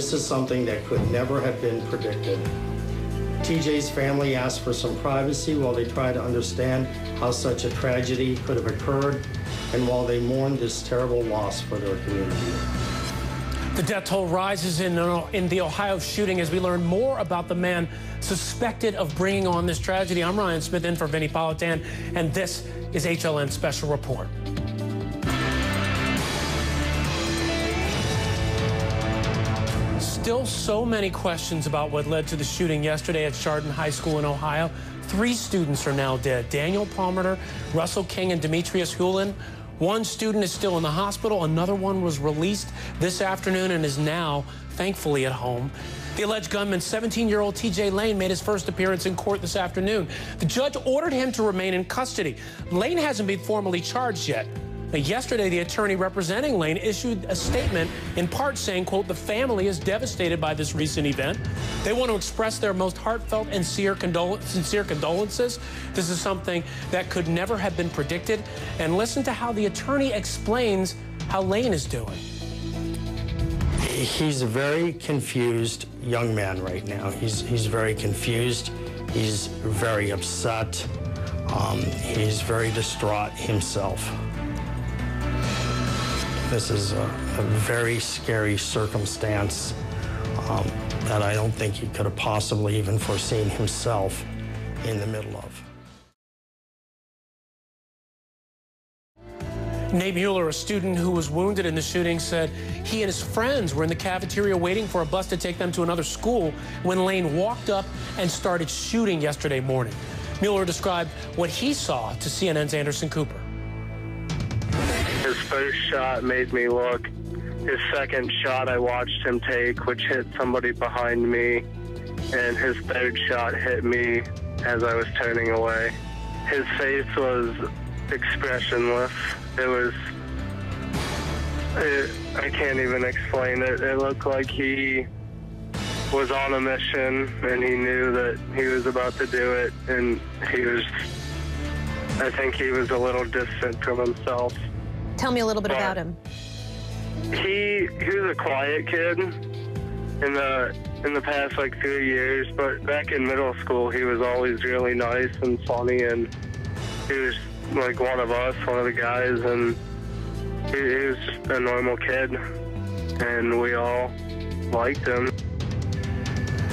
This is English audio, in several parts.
This is something that could never have been predicted. TJ's family asked for some privacy while they try to understand how such a tragedy could have occurred and while they mourn this terrible loss for their community. The death toll rises in the Ohio shooting as we learn more about the man suspected of bringing on this tragedy. I'm Ryan Smith in for Vinnie Politan, and this is HLN Special Report. Still so many questions about what led to the shooting yesterday at Chardon High School in Ohio. 3 students are now dead. Daniel Palmer, Russell King, and Demetrius Hewlin. 1 student is still in the hospital. Another one was released this afternoon and is now, thankfully, at home. The alleged gunman, 17-year-old TJ Lane, made his first appearance in court this afternoon. The judge ordered him to remain in custody. Lane hasn't been formally charged yet. Now, yesterday, the attorney representing Lane issued a statement in part saying, quote, "The family is devastated by this recent event. They want to express their most heartfelt and sincere condolences. This is something that could never have been predicted." And listen to how the attorney explains how Lane is doing. He's a very confused young man right now. He's very confused. He's very upset. He's very distraught himself. This is a very scary circumstance that I don't think he could have possibly even foreseen himself in the middle of. Nate Mueller, a student who was wounded in the shooting, said he and his friends were in the cafeteria waiting for a bus to take them to another school when Lane walked up and started shooting yesterday morning. Mueller described what he saw to CNN's Anderson Cooper. His first shot made me look. His second shot I watched him take, which hit somebody behind me. And his third shot hit me as I was turning away. His face was expressionless. I can't even explain it. It looked like he was on a mission and he knew that he was about to do it. And I think he was a little distant from himself. Tell me a little bit about him. He was a quiet kid in the past like 3 years, but back in middle school he was always really nice and funny, and he was like one of us, one of the guys, and he was just a normal kid, and we all liked him.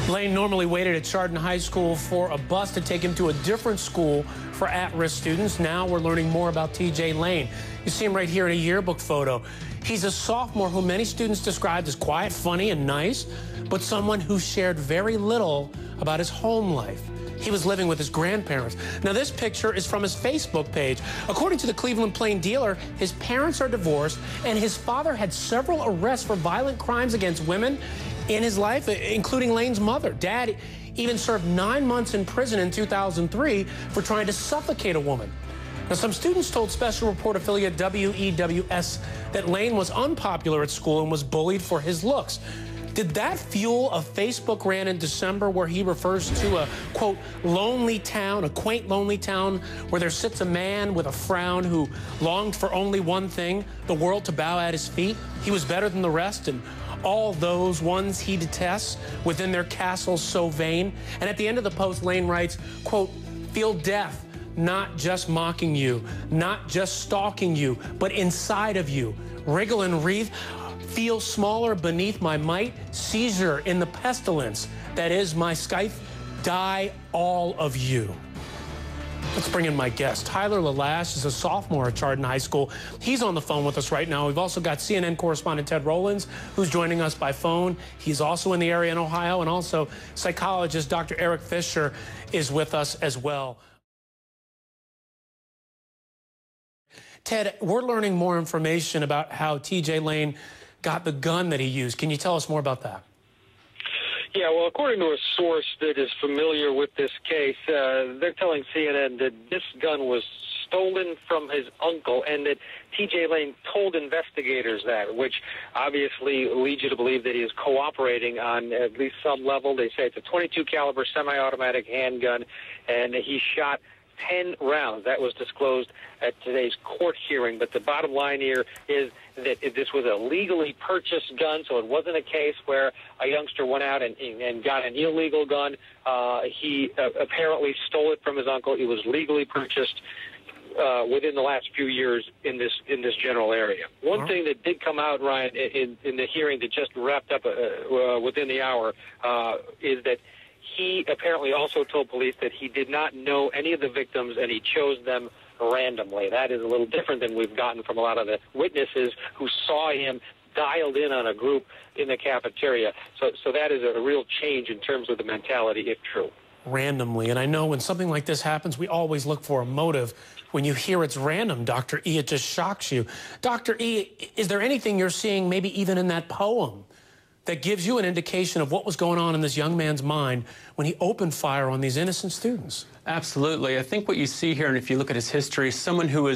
Lane normally waited at Chardon High School for a bus to take him to a different school for at-risk students. Now we're learning more about TJ Lane. You see him right here in a yearbook photo. He's a sophomore who many students described as quiet, funny, and nice, but someone who shared very little about his home life. He was living with his grandparents. Now, this picture is from his Facebook page. According to the Cleveland Plain Dealer, his parents are divorced, and his father had several arrests for violent crimes against women in his life, including Lane's mother. Dad even served 9 months in prison in 2003 for trying to suffocate a woman. Now, some students told Special Report affiliate WEWS that Lane was unpopular at school and was bullied for his looks. Did that fuel a Facebook rant in December where he refers to a, quote, lonely town, a quaint lonely town where there sits a man with a frown who longed for only one thing, the world to bow at his feet? He was better than the rest, and all those ones he detests within their castles so vain. And at the end of the post, Lane writes, quote, "Feel death, not just mocking you, not just stalking you, but inside of you. Wriggle and wreath, feel smaller beneath my might, seizure in the pestilence that is my scythe, die all of you." Let's bring in my guest. Tyler LaLash is a sophomore at Chardon High School. He's on the phone with us right now. We've also got CNN correspondent Ted Rowlands, who's joining us by phone. He's also in the area in Ohio, and also psychologist Dr. Erik Fisher is with us as well. Ted, we're learning more information about how TJ Lane got the gun that he used. Can you tell us more about that? Yeah, well, according to a source that is familiar with this case, they're telling CNN that this gun was stolen from his uncle and that TJ Lane told investigators that, which obviously leads you to believe that he is cooperating on at least some level. They say it's a .22 caliber semi-automatic handgun, and he shot 10 rounds. That was disclosed at today's court hearing. But the bottom line here is that this was a legally purchased gun, so it wasn't a case where a youngster went out and got an illegal gun. He apparently stole it from his uncle. It was legally purchased within the last few years in this general area. One thing that did come out, Ryan, in the hearing that just wrapped up within the hour is that he apparently also told police that he did not know any of the victims and he chose them randomly. That is a little different than we've gotten from a lot of the witnesses who saw him dialed in on a group in the cafeteria. So that is a real change in terms of the mentality, if true. Randomly. And I know when something like this happens, we always look for a motive. When you hear it's random, Dr. E, it just shocks you. Dr. E, is there anything you're seeing, maybe even in that poem, that gives you an indication of what was going on in this young man's mind when he opened fire on these innocent students? Absolutely. I think what you see here, and if you look at his history, someone who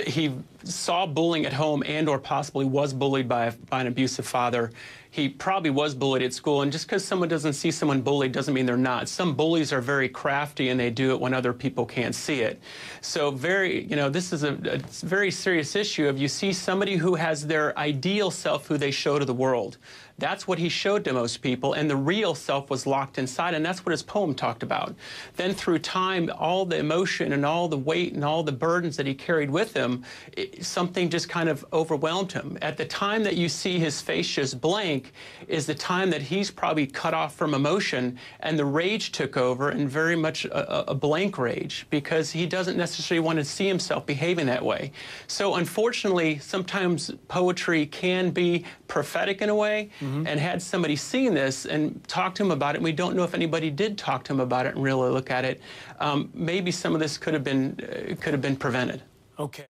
he saw bullying at home and or possibly was bullied by an abusive father. He probably was bullied at school, and just because someone doesn't see someone bullied doesn't mean they're not. Some bullies are very crafty and they do it when other people can't see it. So this is a very serious issue of you see somebody who has their ideal self who they show to the world. That's what he showed to most people, and the real self was locked inside, and that's what his poem talked about. Then through time, all the emotion and all the weight and all the burdens that he carried with him, something just kind of overwhelmed him. At the time that you see his face just blank is the time that he's probably cut off from emotion, and the rage took over, and very much a blank rage, because he doesn't necessarily want to see himself behaving that way. So unfortunately, sometimes poetry can be prophetic in a way. And had somebody seen this and talked to him about it, and we don't know if anybody did talk to him about it and really look at it, maybe some of this could have been prevented. Okay.